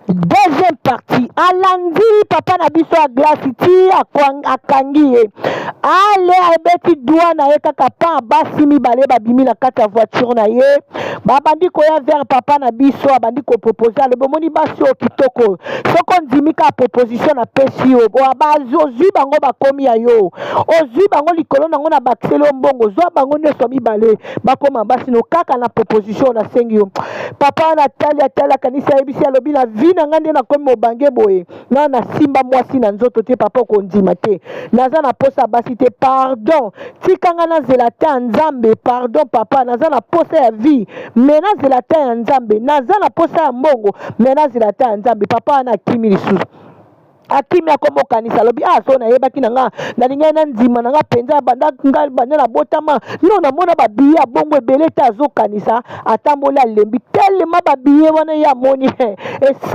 Deuxième partie. Alandi papa na biso a glace ti akangi ye. Ale abeti doigt na ye kaka pa basi mibale babimi na kati ya voiture na ye. Babandi koya vers papa na biso abandi ko proposer ale bomoni basi o kitoko. Soko ndimi ka proposition na pesi yo. Bo bazozwi bango bakomi ya yo. Ozwi bango likolo nango na bakiselo mbongo. Zwa bango nyoso mibale bakoma basi no kaka na proposition na sengi yo. Papa na tala kanisa ebisi alobi na vi na ngande na komi mobange boye. Na simba mwasi na nzoto te papa ko ndima te. Naza na posa basi te pardon. Tikanga na zelata nzambe pardon papa naza na posa ya vie. Mena zelata ya nzambe naza na posa ya mbongo. Mena zelata ya nzambe papa na kimi lisusu. Akimi akomo kanisa lobi so na yebaki na nga na ninga na ndima na nga penza banda na botama no na mona ba biye bongo ebele ta zo kanisa atambola lembi telema ba biye wana ya moni